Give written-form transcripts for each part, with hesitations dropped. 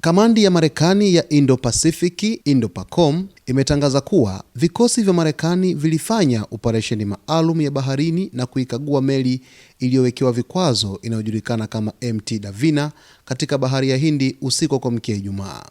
Kamandi ya Marekani ya Indo-Pacific, Indo-PACOM, imetangaza kuwa vikosi vya Marekani vilifanya operesheni maalum ya baharini na kuikagua meli iliyowekewa vikwazo inayojulikana kama MT Davina katika bahari ya Hindi usiku wa kuamkia Ijumaa.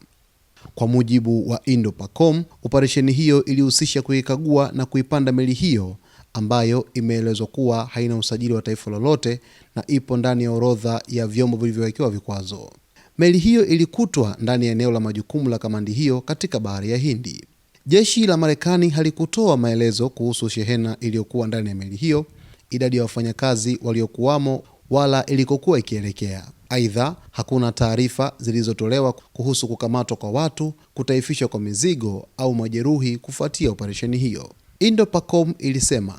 Kwa mujibu wa Indo-PACOM, operesheni hiyo ilihusisha kuikagua na kuipanda meli hiyo ambayo imeelezwa kuwa haina usajili wa taifa lolote na ipo ndani ya orodha ya vyombo vilivyowekewa vikwazo. Meli hiyo ilikutwa ndani ya eneo la majukumu la kamandi hiyo katika bahari ya Hindi. Jeshi la Marekani halikutoa maelezo kuhusu shehena iliyokuwa ndani ya meli hiyo, idadi ya wafanyakazi waliokuwamo wala ilikokuwa ikielekea. Aidha, hakuna taarifa zilizotolewa kuhusu kukamatwa kwa watu, kutaifishwa kwa mizigo au majeruhi kufuatia operesheni hiyo. Indo-PACOM ilisema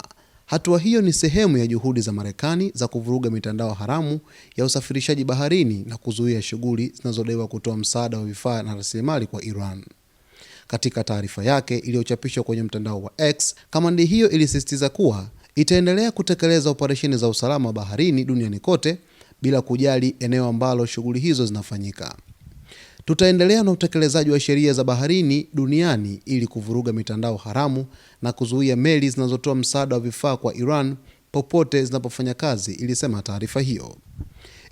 hatua hiyo ni sehemu ya juhudi za Marekani za kuvuruga mitandao haramu ya usafirishaji baharini na kuzuia shughuli zinazodaiwa kutoa msaada wa vifaa na rasilimali kwa Iran. Katika taarifa yake iliyochapishwa kwenye mtandao wa X, kamandi hiyo ilisisitiza kuwa itaendelea kutekeleza operesheni za usalama baharini duniani kote bila kujali eneo ambalo shughuli hizo zinafanyika. Tutaendelea na utekelezaji wa sheria za baharini duniani ili kuvuruga mitandao haramu na kuzuia meli zinazotoa msaada wa vifaa kwa Iran popote zinapofanya kazi, ilisema taarifa hiyo.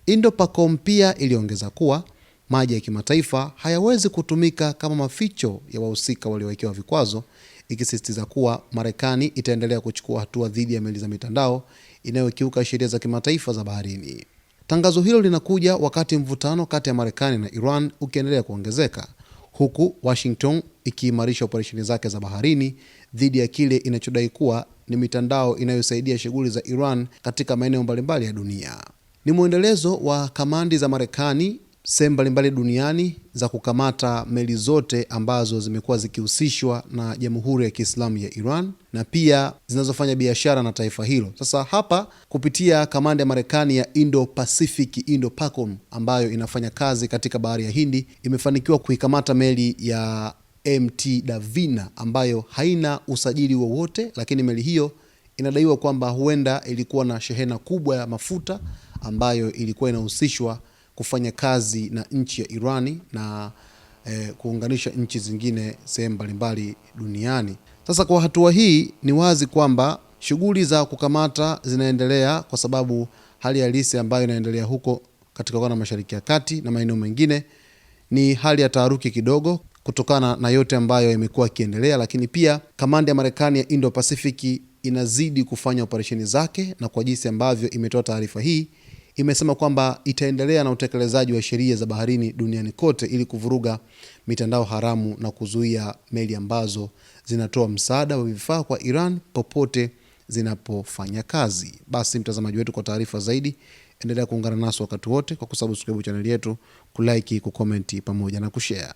Indo-PACOM pia iliongeza kuwa maji ya kimataifa hayawezi kutumika kama maficho ya wahusika waliowekewa vikwazo, ikisisitiza kuwa Marekani itaendelea kuchukua hatua dhidi ya meli za mitandao inayokiuka sheria za kimataifa za baharini. Tangazo hilo linakuja wakati mvutano kati ya Marekani na Iran ukiendelea kuongezeka, huku Washington ikiimarisha operesheni zake za baharini dhidi ya kile inachodai kuwa ni mitandao inayosaidia shughuli za Iran katika maeneo mbalimbali ya dunia. Ni mwendelezo wa kamandi za Marekani sehemu mbalimbali duniani za kukamata meli zote ambazo zimekuwa zikihusishwa na Jamhuri ya Kiislamu ya Iran na pia zinazofanya biashara na taifa hilo. Sasa hapa kupitia kamandi ya Marekani ya Indo-Pacific, Indo-PACOM, ambayo inafanya kazi katika bahari ya Hindi, imefanikiwa kuikamata meli ya MT Davina ambayo haina usajili wowote, lakini meli hiyo inadaiwa kwamba huenda ilikuwa na shehena kubwa ya mafuta ambayo ilikuwa inahusishwa kufanya kazi na nchi ya Irani na kuunganisha nchi zingine sehemu mbalimbali duniani. Sasa kwa hatua hii ni wazi kwamba shughuli za kukamata zinaendelea, kwa sababu hali halisi ambayo inaendelea huko katika kanda Mashariki ya Kati na maeneo mengine ni hali ya taharuki kidogo kutokana na yote ambayo imekuwa ikiendelea, lakini pia kamandi ya Marekani ya Indo-Pacific inazidi kufanya operesheni zake, na kwa jinsi ambavyo imetoa taarifa hii imesema kwamba itaendelea na utekelezaji wa sheria za baharini duniani kote ili kuvuruga mitandao haramu na kuzuia meli ambazo zinatoa msaada wa vifaa kwa Iran popote zinapofanya kazi. Basi mtazamaji wetu, kwa taarifa zaidi endelea kuungana nasi wakati wote kwa kusubscribe channel yetu, kulike, kucomment pamoja na kushare.